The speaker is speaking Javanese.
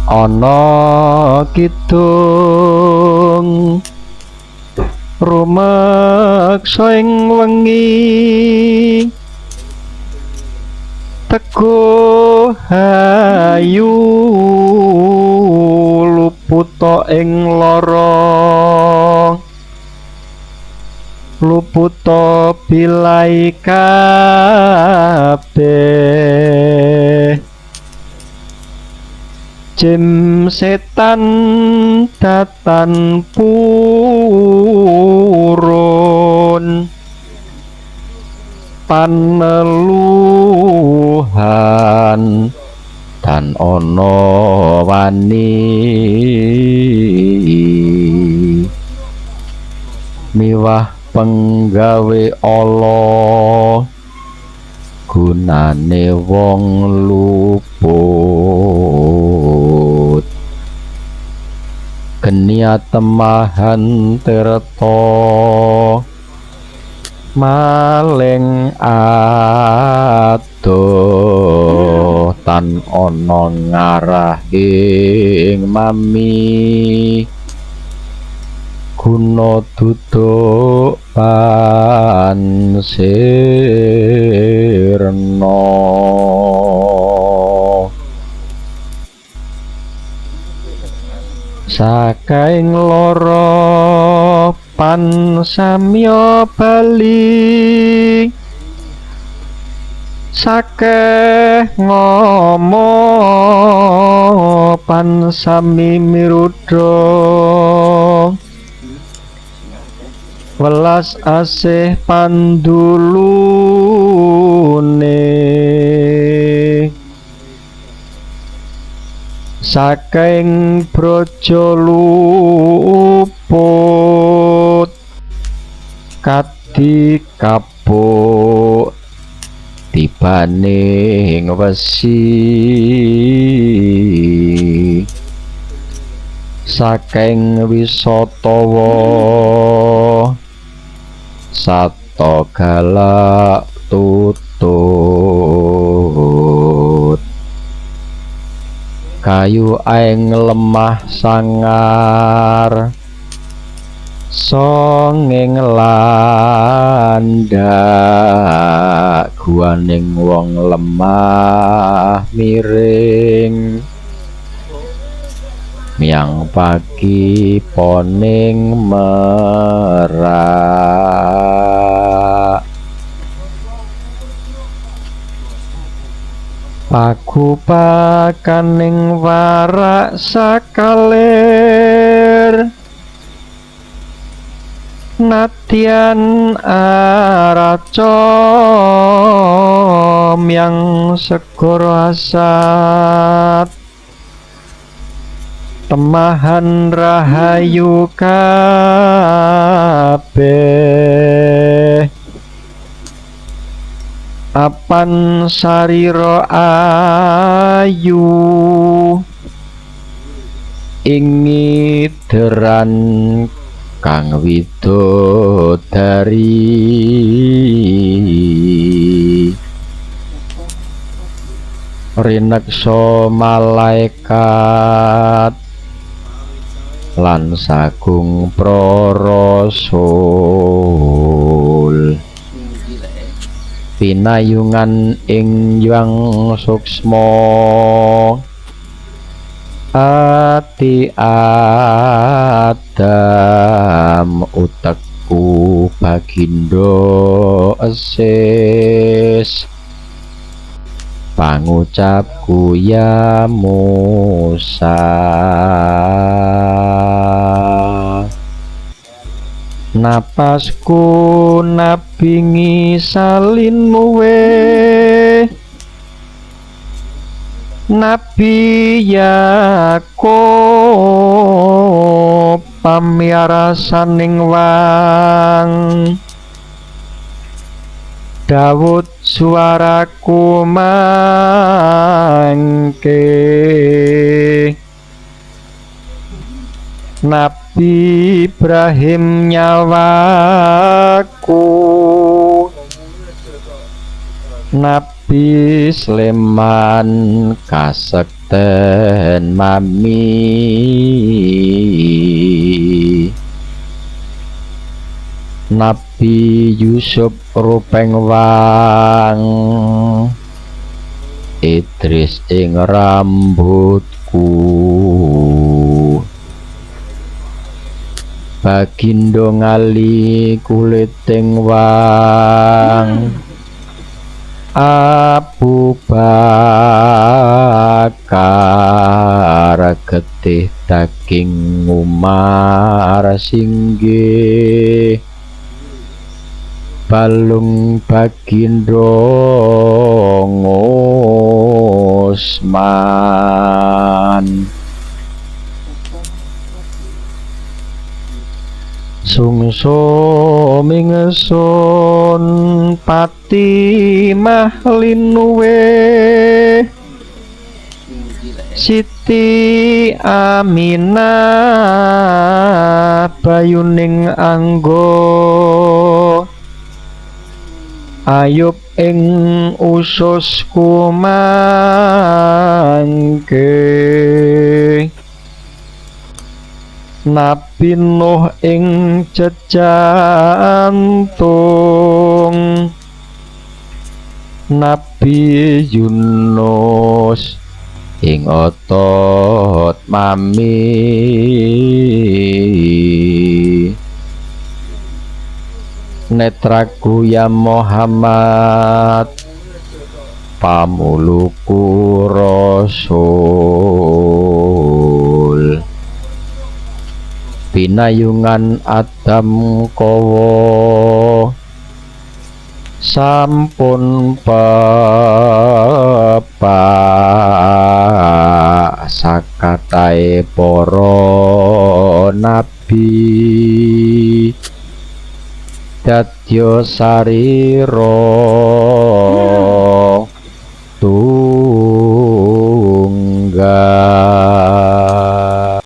ana kidung rumeksa ing wengi teguh hayu luputa ing lara luputa bilai kabeh jim setan datan purun paneluhan dan ana wani miwah penggawe ala gunane wong luput genia temahan tirta maling adoh tan ana ngarahing mami guna duduk pansirna saking lara pansamya bali sakeh ngama pansami miruda welas asih pandulune saking braja luput kadi kapuk tibaning wesi saking wisatawa sato galak tutut kayu aeng lemah sangar songeng landak guaning wong lemah miring miang pagi poning merak paku pakaning warak sakalir nadyan araca miang segara asat temahan rahayu kabeh apan sarira ayu ingideran kang widodari rineksa malaikat lan sagung prarasul pinayungan ing yang suksma ati Adam utekku bagindo esis pangucapku ya Musa napasku nabingi salin muwe Nabi Yakub pamiarasaning wang Daud suaraku mangke Nabi Ibrahim nyawaku Nabi Sleman kasek boten mami Nabi Yusuf rupeng wang Idris ing rambutku Bagindo ngali kuliting wang Abu Bakar getih daging Umar singgih balung Bagindo Usman sungso mingsun pati mahlinuwe Siti Aminah bayuning anggo Ayub ing ususku mangke Nabi Nuh ing jejantung Nabi Yunus ing otot mami netraku ya Muhammad pamuluku Rasul pinayungan Adam kowo sampun pepak sakatahe para nabi dadya sarira tunggal